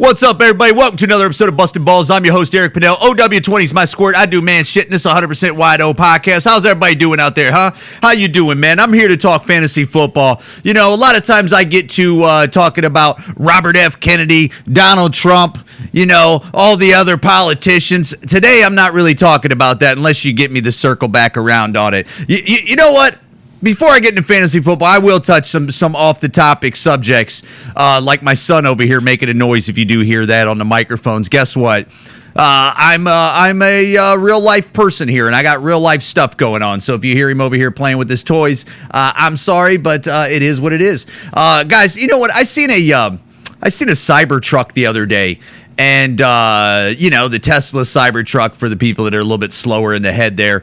What's up, everybody? Welcome to another episode of Busted Balls. I'm your host, Eric Pennell. OW20 is my squirt. I do man shit, and this is 100% Wide O podcast. How's everybody doing out there, huh? How you doing, man? I'm here to talk fantasy football. You know, a lot of times I get to talking about Robert F. Kennedy, Donald Trump, you know, all the other politicians. Today, I'm not really talking about that unless you get me to circle back around on it. You know what? Before I get into fantasy football, I will touch some off-the-topic subjects, like my son over here making a noise if you do hear that on the microphones. Guess what? I'm a real-life person here, and I got real-life stuff going on. So if you hear him over here playing with his toys, I'm sorry, but it is what it is. Guys, you know what? I seen a Cybertruck the other day. And, you know, the Tesla Cybertruck for the people that are a little bit slower in the head there.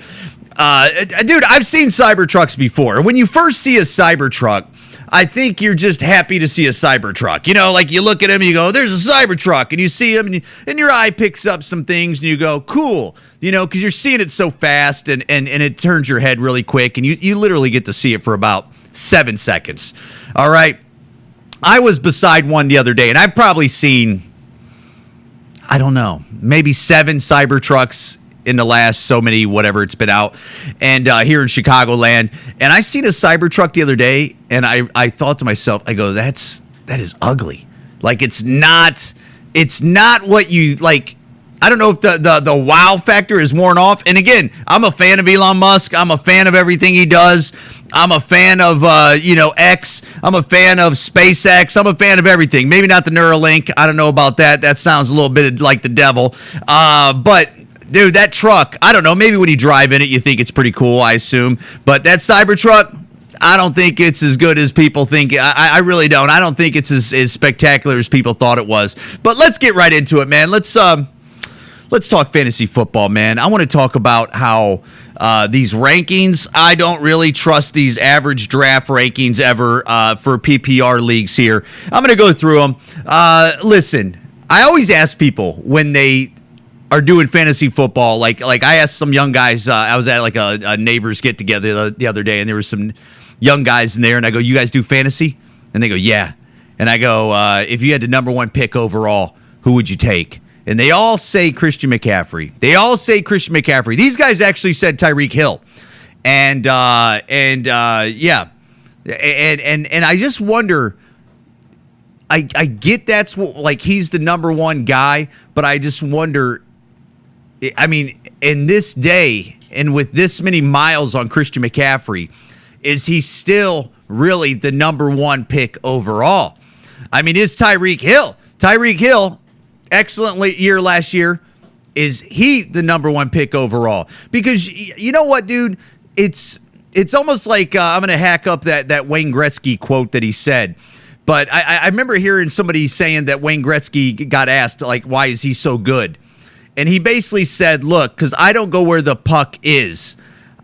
Dude, I've seen Cybertrucks before. When you first see a Cybertruck, I think you're just happy to see a Cybertruck. You know, like you look at him and you go, there's a Cybertruck. And you see him and your eye picks up some things and you go, cool. You know, because you're seeing it so fast and it turns your head really quick. And you literally get to see it for about 7 seconds. All right. I was beside one the other day and I've probably seen, I don't know, maybe 7 Cybertrucks in the last so many, whatever it's been out, and here in Chicagoland. And I seen a Cybertruck the other day, and I thought to myself, I go, that is ugly. Like, it's not what you, like, I don't know if the wow factor is worn off. And again, I'm a fan of Elon Musk. I'm a fan of everything he does. I'm a fan of, X. I'm a fan of SpaceX. I'm a fan of everything. Maybe not the Neuralink. I don't know about that. That sounds a little bit like the devil. But dude, that truck, I don't know, maybe when you drive in it, you think it's pretty cool, I assume. But that Cybertruck, I don't think it's as good as people think. I really don't. I don't think it's as spectacular as people thought it was. But let's get right into it, man. Let's talk fantasy football, man. I want to talk about how these rankings, I don't really trust these average draft rankings ever for PPR leagues here. I'm going to go through them. Listen, I always ask people when they are doing fantasy football, like I asked some young guys, I was at like a neighbors get together the other day, and there were some young guys in there, and I go, you guys do fantasy? And they go, yeah. And I go, if you had the number 1 pick overall, who would you take? And they all say Christian McCaffrey. These guys actually said Tyreek Hill. And yeah. And I just wonder, I get that's what, like, he's the number 1 guy, but I just wonder, I mean, in this day and with this many miles on Christian McCaffrey, is he still really the number 1 pick overall? I mean, is Tyreek Hill, excellent year last year, is he the number 1 pick overall? Because you know what, dude? It's almost like I'm going to hack up that Wayne Gretzky quote that he said. But I remember hearing somebody saying that Wayne Gretzky got asked, like, why is he so good? And he basically said, look, because I don't go where the puck is.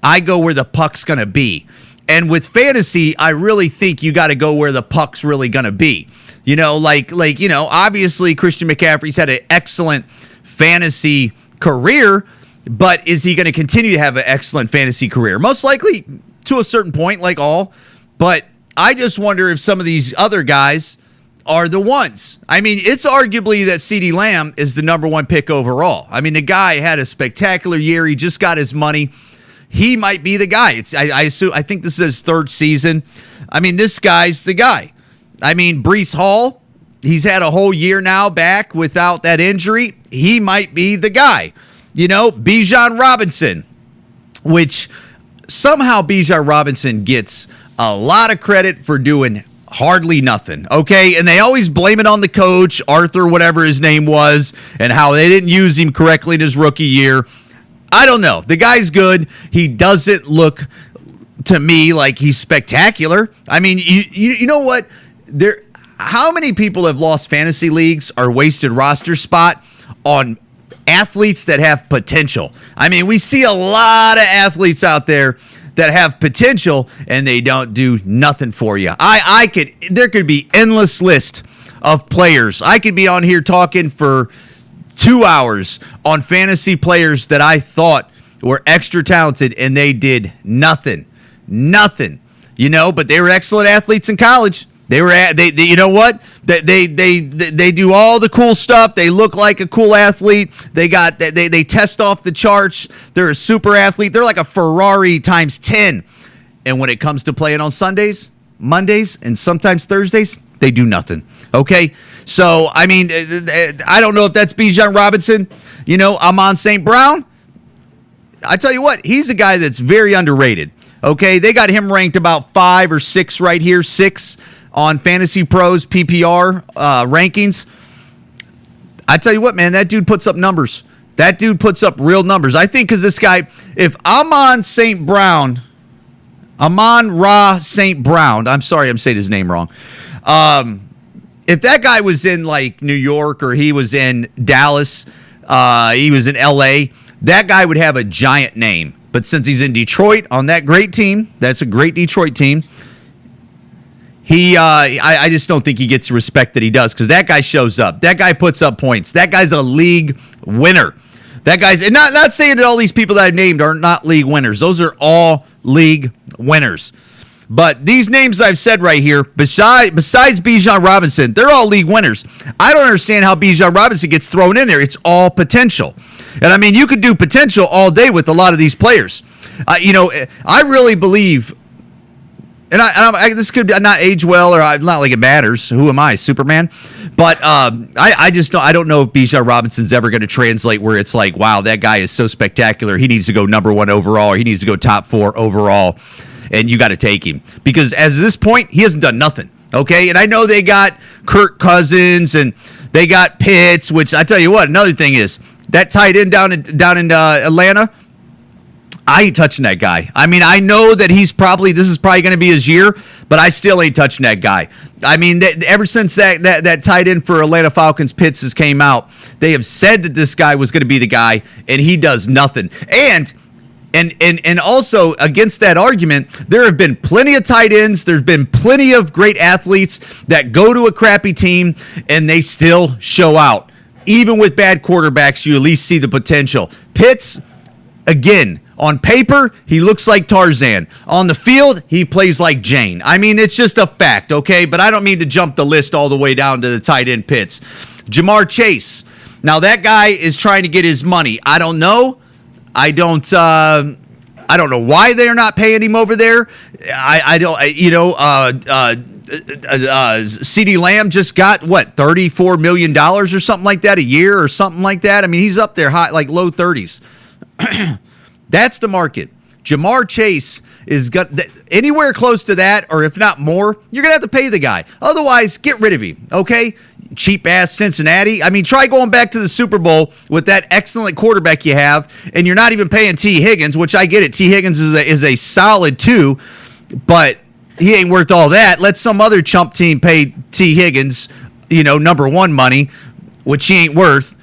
I go where the puck's going to be. And with fantasy, I really think you got to go where the puck's really going to be. You know, like you know, obviously Christian McCaffrey's had an excellent fantasy career, but is he going to continue to have an excellent fantasy career? Most likely to a certain point, like all. But I just wonder if some of these other guys are the ones. I mean, it's arguably that CeeDee Lamb is the number 1 pick overall. I mean, the guy had a spectacular year. He just got his money. He might be the guy. I think this is his 3rd season. I mean, this guy's the guy. I mean, Breece Hall, he's had a whole year now back without that injury. He might be the guy. You know, Bijan Robinson, which somehow Bijan Robinson gets a lot of credit for doing hardly nothing, okay? And they always blame it on the coach, Arthur, whatever his name was, and how they didn't use him correctly in his rookie year. I don't know. The guy's good. He doesn't look to me like he's spectacular. I mean, you know what? How many people have lost fantasy leagues or wasted roster spot on athletes that have potential? I mean, we see a lot of athletes out there that have potential and they don't do nothing for you. There could be endless list of players. I could be on here talking for 2 hours on fantasy players that I thought were extra talented and they did nothing, you know, but they were excellent athletes in college. You know what? They do all the cool stuff. They look like a cool athlete. They test off the charts. They're a super athlete. They're like a Ferrari times 10. And when it comes to playing on Sundays, Mondays, and sometimes Thursdays, they do nothing. Okay? So, I mean, I don't know if that's Bijan Robinson. Amon St. Brown. I tell you what, he's a guy that's very underrated. Okay? They got him ranked about 5 or 6 right here. 6 on Fantasy Pros PPR rankings. I tell you what, man, that dude puts up numbers. That dude puts up real numbers. I think because this guy, if Amon Ra St. Brown, I'm sorry I'm saying his name wrong. If that guy was in like New York or he was in Dallas, he was in LA, that guy would have a giant name. But since he's in Detroit on that great team, that's a great Detroit team, I just don't think he gets the respect that he does because that guy shows up. That guy puts up points. That guy's a league winner. That guy's, and not saying that all these people that I've named are not league winners. Those are all league winners. But these names that I've said right here, besides Bijan Robinson, they're all league winners. I don't understand how Bijan Robinson gets thrown in there. It's all potential. And I mean, you could do potential all day with a lot of these players. I really believe, and this could not age well, or not like it matters. Who am I, Superman? But I just don't know if Bijan Robinson's ever going to translate where it's like, wow, that guy is so spectacular. He needs to go number 1 overall, or he needs to go top 4 overall, and you got to take him. Because as of this point, he hasn't done nothing, okay? And I know they got Kirk Cousins, and they got Pitts, which I tell you what, another thing is, that tight end down in Atlanta, I ain't touching that guy. I mean, I know that this is probably going to be his year, but I still ain't touching that guy. I mean, ever since that tight end for Atlanta Falcons, Pitts, has came out, they have said that this guy was going to be the guy, and he does nothing. And also, against that argument, there have been plenty of tight ends, there's been plenty of great athletes that go to a crappy team, and they still show out. Even with bad quarterbacks, you at least see the potential. Pitts, again, on paper, he looks like Tarzan. On the field, he plays like Jane. I mean, it's just a fact, okay? But I don't mean to jump the list all the way down to the tight end Pitts. Jamar Chase. Now, that guy is trying to get his money. I don't know. I don't know why they're not paying him over there. CeeDee Lamb just got, $34 million or something like that a year or something like that. I mean, he's up there high, like low 30s. That's the market. Jamar Chase is got anywhere close to that, or if not more, you're going to have to pay the guy. Otherwise, get rid of him, okay? Cheap-ass Cincinnati. I mean, try going back to the Super Bowl with that excellent quarterback you have, and you're not even paying T. Higgins, which I get it. T. Higgins is a solid 2, but he ain't worth all that. Let some other chump team pay T. Higgins, number 1 money, which he ain't worth.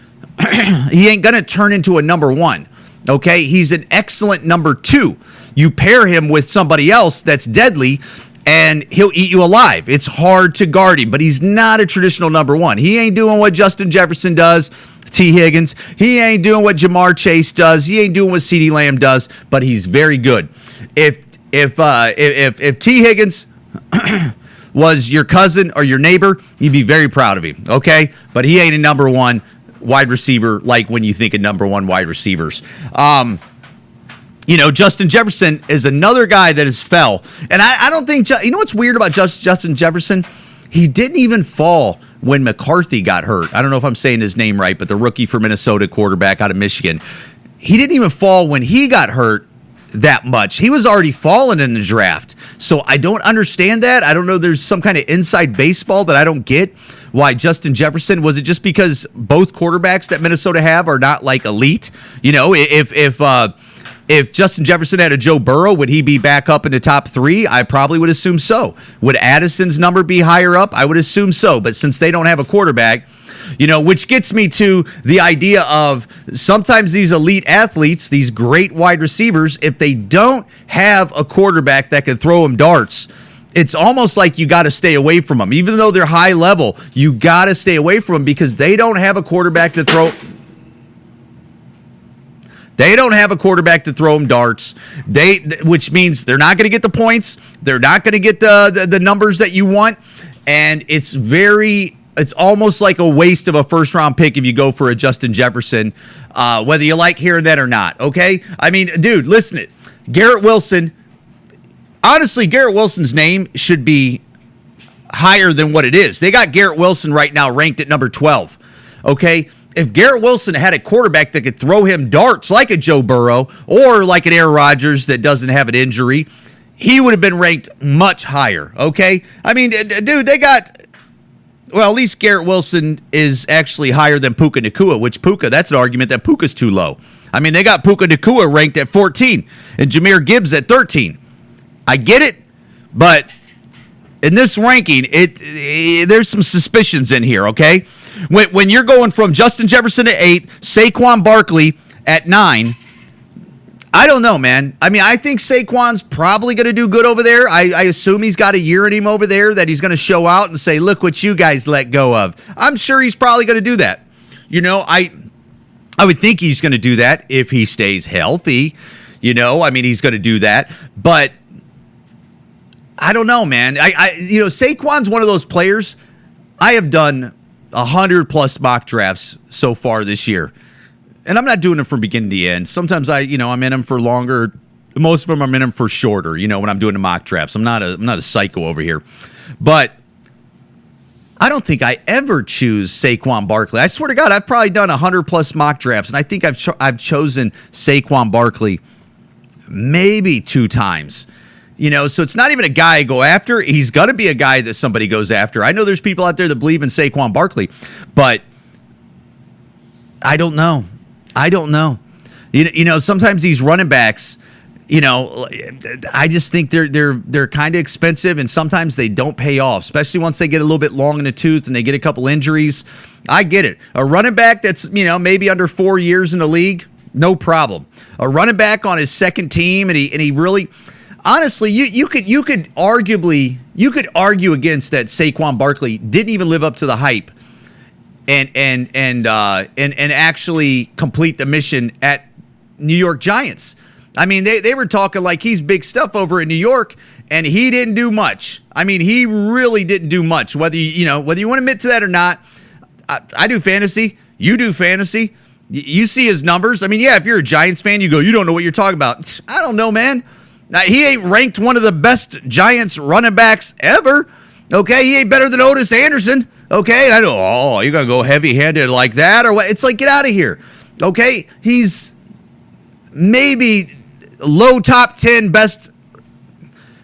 He ain't going to turn into a number 1. Okay, he's an excellent number 2. You pair him with somebody else that's deadly, and he'll eat you alive. It's hard to guard him, but he's not a traditional number 1. He ain't doing what Justin Jefferson does, T. Higgins. He ain't doing what Jamar Chase does. He ain't doing what CeeDee Lamb does, but he's very good. If T. Higgins was your cousin or your neighbor, you'd be very proud of him, okay? But he ain't a number 1 wide receiver like when you think of number 1 wide receivers. Justin Jefferson is another guy that has fell. And I don't think, what's weird about Justin Jefferson? He didn't even fall when McCarthy got hurt. I don't know if I'm saying his name right, but the rookie for Minnesota quarterback out of Michigan. He didn't even fall when he got hurt that much. He was already fallen in the draft. So I don't understand that. I don't know. There's some kind of inside baseball that I don't get. Why Justin Jefferson? Was it just because both quarterbacks that Minnesota have are not like elite? If Justin Jefferson had a Joe Burrow, would he be back up in the top 3? I probably would assume so. Would Addison's number be higher up? I would assume so. But since they don't have a quarterback, which gets me to the idea of sometimes these elite athletes, these great wide receivers, if they don't have a quarterback that can throw them darts, it's almost like you got to stay away from them. Even though they're high level, you got to stay away from them because they don't have a quarterback to throw. They don't have a quarterback to throw them darts. Which means they're not going to get the points. They're not going to get the numbers that you want. And it's almost like a waste of a first-round pick if you go for a Justin Jefferson, whether you like hearing that or not, okay? I mean, dude, listen it. Garrett Wilson, honestly, Garrett Wilson's name should be higher than what it is. They got Garrett Wilson right now ranked at number 12, okay? If Garrett Wilson had a quarterback that could throw him darts like a Joe Burrow or like an Aaron Rodgers that doesn't have an injury, he would have been ranked much higher, okay? I mean, dude, they got, well, at least Garrett Wilson is actually higher than Puka Nacua, which that's an argument that Puka's too low. I mean, they got Puka Nacua ranked at 14 and Jahmyr Gibbs at 13. I get it, but in this ranking, there's some suspicions in here, okay? When you're going from Justin Jefferson at 8, Saquon Barkley at 9, I don't know, man. I mean, I think Saquon's probably going to do good over there. I assume he's got a year in him over there that he's going to show out and say, look what you guys let go of. I'm sure he's probably going to do that. You know, I would think he's going to do that if he stays healthy. You know, I mean, he's going to do that. But I don't know, man. Saquon's one of those players. I have done 100+ mock drafts so far this year. And I'm not doing it from beginning to end. Sometimes I'm in them for longer. Most of them I'm in them for shorter, when I'm doing the mock drafts. I'm not a psycho over here. But I don't think I ever choose Saquon Barkley. I swear to God, I've probably done 100+ mock drafts, and I think I've chosen Saquon Barkley maybe 2 times. So it's not even a guy I go after. He's got to be a guy that somebody goes after. I know there's people out there that believe in Saquon Barkley, but I don't know. Sometimes these running backs, I just think they're kind of expensive, and sometimes they don't pay off, especially once they get a little bit long in the tooth and they get a couple injuries. I get it. A running back that's, maybe under 4 years in the league, no problem. A running back on his second team, and he really, honestly, you could argue against that Saquon Barkley didn't even live up to the hype and actually complete the mission at New York Giants. I mean, they were talking like he's big stuff over in New York, and he didn't do much. I mean, he really didn't do much. Whether you want to admit to that or not, I do fantasy. You do fantasy. You see his numbers. I mean, yeah, if you're a Giants fan, you go, you don't know what you're talking about. I don't know, man. He ain't ranked one of the best Giants running backs ever. Okay, he ain't better than Otis Anderson. Okay, and I know, you're going to go heavy-handed like that or what? It's like, get out of here. Okay, he's maybe low top 10 best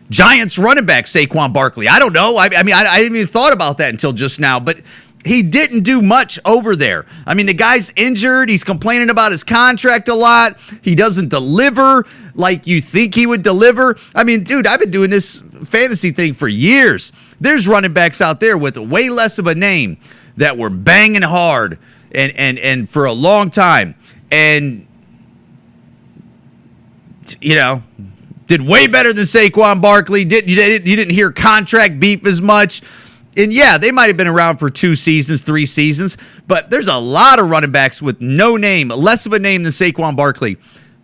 Giants running back, Saquon Barkley. I don't know. I mean, I didn't even thought about that until just now, but he didn't do much over there. I mean, the guy's injured. He's complaining about his contract a lot. He doesn't deliver like you think he would deliver. I mean, dude, I've been doing this fantasy thing for years. There's running backs out there with way less of a name that were banging hard and for a long time. And, did way better than Saquon Barkley. You didn't hear contract beef as much. And yeah, they might have been around for 2 seasons, 3 seasons, but there's a lot of running backs with no name, less of a name than Saquon Barkley,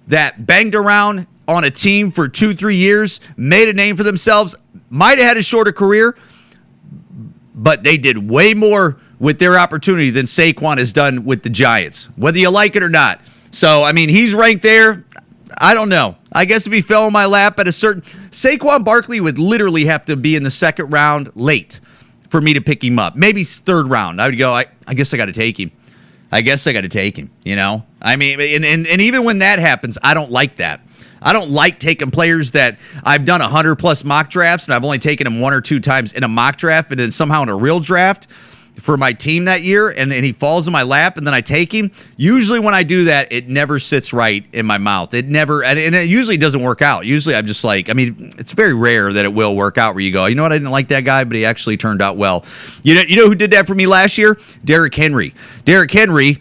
that banged around on a team for 2-3 years, made a name for themselves, might have had a shorter career, but they did way more with their opportunity than Saquon has done with the Giants, whether you like it or not. So, I mean, he's ranked there. I don't know. I guess if he fell in my lap at a certain... Saquon Barkley would literally have to be in the second round late for me to pick him up. Maybe third round. I would go, I guess I got to take him. I mean, and even when that happens, I don't like that. I don't like taking players that I've done 100+ mock drafts, and I've only taken them 1 or 2 times in a mock draft, and then somehow in a real draft for my team that year, and he falls in my lap, and then I take him. Usually when I do that, it never sits right in my mouth. It never, and it usually doesn't work out. Usually I'm just like, I mean, it's very rare that it will work out where you go, you know what, I didn't like that guy, but he actually turned out well. You know who did that for me last year? Derrick Henry. Derrick Henry,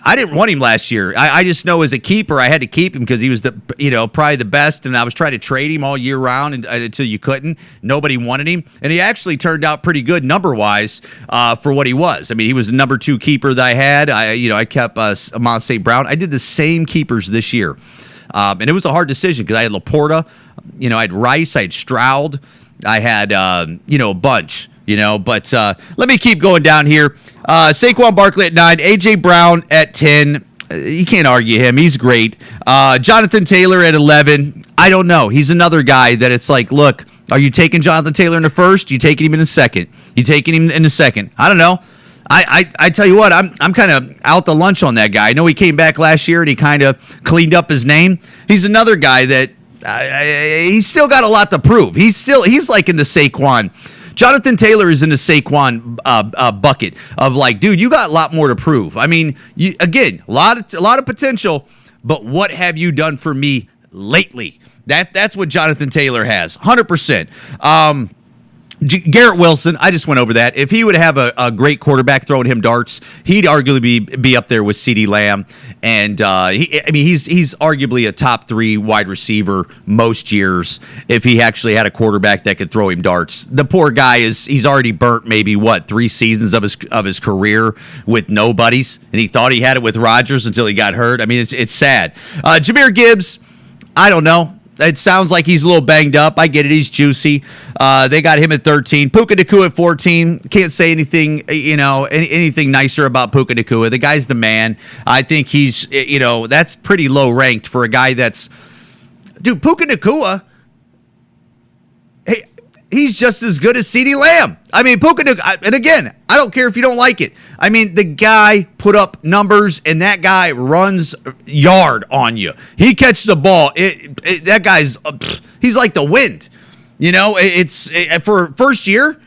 I didn't want him last year. I just know as a keeper, I had to keep him because he was probably the best, and I was trying to trade him all year round until you couldn't. Nobody wanted him, and he actually turned out pretty good number-wise for what he was. I mean, he was the number 2 keeper that I had. I kept Amon St. Brown. I did the same keepers this year, and it was a hard decision because I had Laporta, I had Rice, I had Stroud, I had a bunch. But let me keep going down here. Saquon Barkley at 9, A.J. Brown at 10. You can't argue him. He's great. Jonathan Taylor at 11. I don't know. He's another guy that it's like, look, are you taking Jonathan Taylor in the first? You taking him in the second? You taking him in the second? I don't know. I tell you what, I'm kind of out to lunch on that guy. I know he came back last year and he kind of cleaned up his name. He's another guy that he's still got a lot to prove. He's like in the Saquon. Jonathan Taylor is in the Saquon bucket of like, dude, you got a lot more to prove. I mean, again, a lot of potential, but what have you done for me lately? That's what Jonathan Taylor has, 100%. Garrett Wilson, I just went over that. If he would have a great quarterback throwing him darts, he'd arguably be up there with CeeDee Lamb. And he's arguably a top 3 wide receiver most years if he actually had a quarterback that could throw him darts. The poor guy he's already burnt maybe 3 seasons of his career with nobodies, and he thought he had it with Rodgers until he got hurt. I mean, it's sad. Jahmyr Gibbs, I don't know. It sounds like he's a little banged up. I get it. He's juicy. They got him at 13. Puka Nacua at 14. Can't say anything, anything nicer about Puka Nacua. The guy's the man. I think he's, that's pretty low ranked for a guy that's, dude, Puka Nacua, hey, he's just as good as CeeDee Lamb. I mean, Puka Nacua, and again, I don't care if you don't like it. I mean, the guy put up numbers, and that guy runs yard on you. He catches the ball. That guy's, he's like the wind. For first year,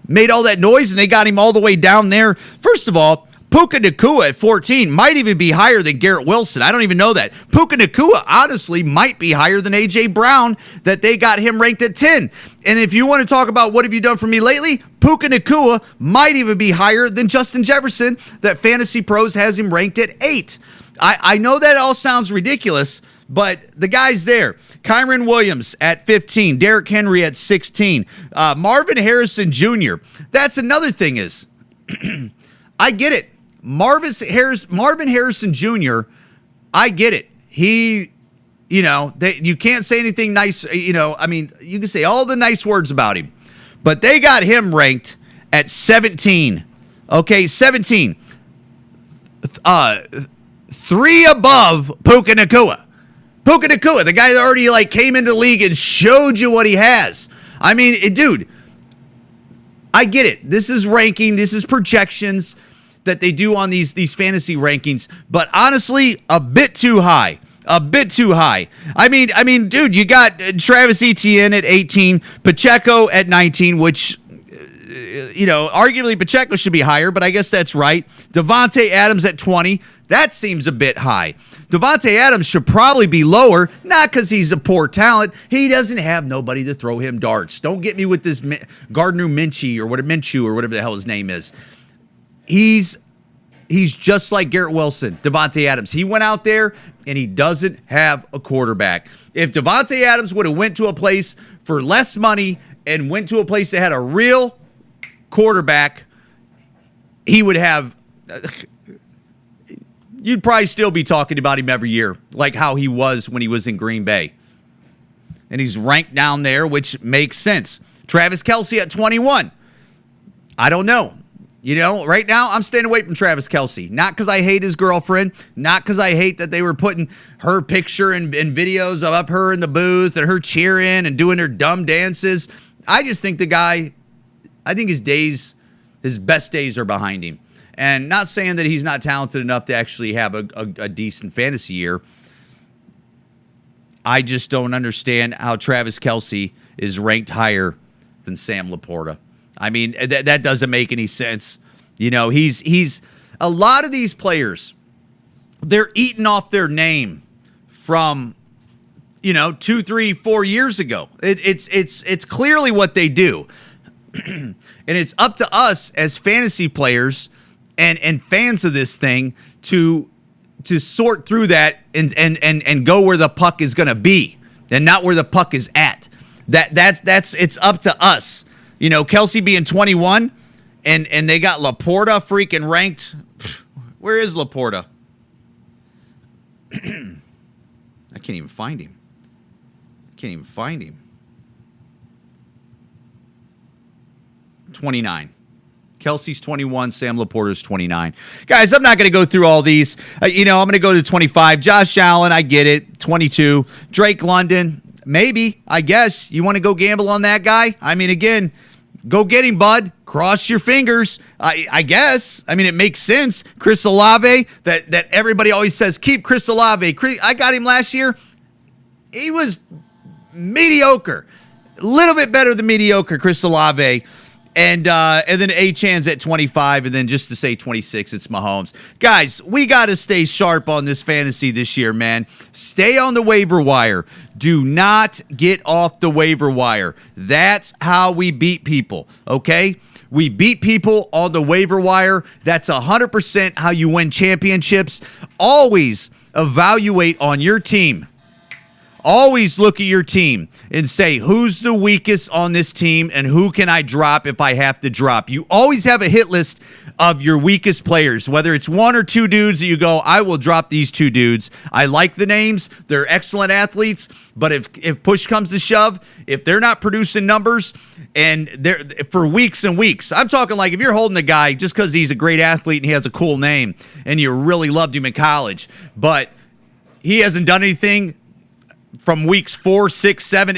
made all that noise, and they got him all the way down there. First of all, Puka Nacua at 14 might even be higher than Garrett Wilson. I don't even know that. Puka Nacua, honestly, might be higher than A.J. Brown, that they got him ranked at 10. And if you want to talk about what have you done for me lately, Puka Nacua might even be higher than Justin Jefferson, that Fantasy Pros has him ranked at 8. I know that all sounds ridiculous, but the guy's there. Kyron Williams at 15. Derrick Henry at 16. Marvin Harrison Jr. That's another thing is, I get it. Marvin Harrison Jr., I get it. He, you can't say anything nice. You can say all the nice words about him, but they got him ranked at 17. Okay, 17. 3 above Puka Nacua. Puka Nacua, the guy that already came into the league and showed you what he has. I mean, dude, I get it. This is ranking. This is projections that they do on these fantasy rankings, but honestly, a bit too high. A bit too high. I mean, dude, you got Travis Etienne at 18, Pacheco at 19, which, arguably Pacheco should be higher, but I guess that's right. Devontae Adams at 20. That seems a bit high. Devontae Adams should probably be lower, not because he's a poor talent. He doesn't have nobody to throw him darts. Don't get me with this Gardner Minshew or whatever the hell his name is. He's just like Garrett Wilson, Devontae Adams. He went out there and he doesn't have a quarterback. If Devontae Adams would have went to a place for less money and went to a place that had a real quarterback, he would have, you'd probably still be talking about him every year, like how he was when he was in Green Bay. And he's ranked down there, which makes sense. Travis Kelce at 21. I don't know. Right now, I'm staying away from Travis Kelce. Not because I hate his girlfriend. Not because I hate that they were putting her picture and videos of her in the booth and her cheering and doing her dumb dances. I just think I think his best days are behind him. And not saying that he's not talented enough to actually have a decent fantasy year. I just don't understand how Travis Kelce is ranked higher than Sam Laporta. I mean, that doesn't make any sense. He's a lot of these players, they're eating off their name from, 2, 3, 4 years ago. It's clearly what they do. And it's up to us as fantasy players and fans of this thing to sort through that and go where the puck is going to be and not where the puck is at. It's up to us. Kelce being 21, and they got Laporta freaking ranked. Where is Laporta? I can't even find him. 29. Kelsey's 21. Sam Laporta's 29. Guys, I'm not going to go through all these. I'm going to go to 25. Josh Allen, I get it. 22. Drake London, maybe, I guess. You want to go gamble on that guy? I mean, again, go get him, bud. Cross your fingers. I guess. I mean, it makes sense. Chris Olave, that everybody always says, keep Chris Olave. I got him last year. He was mediocre. A little bit better than mediocre, Chris Olave. And then Achan's at 25, and then just to say 26, it's Mahomes. Guys, we got to stay sharp on this fantasy this year, man. Stay on the waiver wire. Do not get off the waiver wire. That's how we beat people, okay? We beat people on the waiver wire. That's 100% how you win championships. Always evaluate on your team. Always look at your team and say, who's the weakest on this team and who can I drop if I have to drop? You always have a hit list of your weakest players, whether it's one or two dudes that you go, I will drop these two dudes. I like the names. They're excellent athletes. But if push comes to shove, if they're not producing numbers and they're for weeks and weeks, I'm talking like if you're holding a guy just because he's a great athlete and he has a cool name and you really loved him in college, but he hasn't done anything from weeks 4, 6, 7,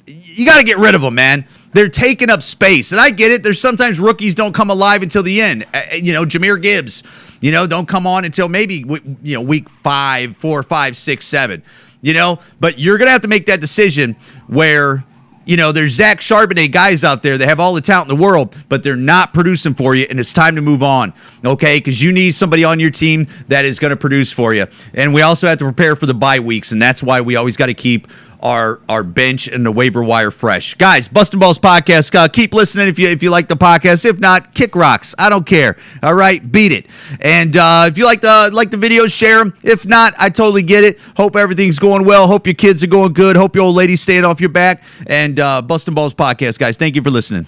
you got to get rid of them, man. They're taking up space. And I get it. There's sometimes rookies don't come alive until the end. Jahmyr Gibbs, don't come on until maybe, week 5, 4, 5, 6, 7, But you're going to have to make that decision where, there's Zach Charbonnet guys out there that have all the talent in the world, but they're not producing for you, and it's time to move on, okay? Because you need somebody on your team that is going to produce for you. And we also have to prepare for the bye weeks, and that's why we always got to keep our bench and the waiver wire fresh. Guys, Bustin' Balls Podcast, keep listening if you like the podcast. If not, kick rocks. I don't care. All right, beat it. And if you like the videos, share them. If not, I totally get it. Hope everything's going well. Hope your kids are going good. Hope your old lady's staying off your back. And Bustin' Balls Podcast, guys, thank you for listening.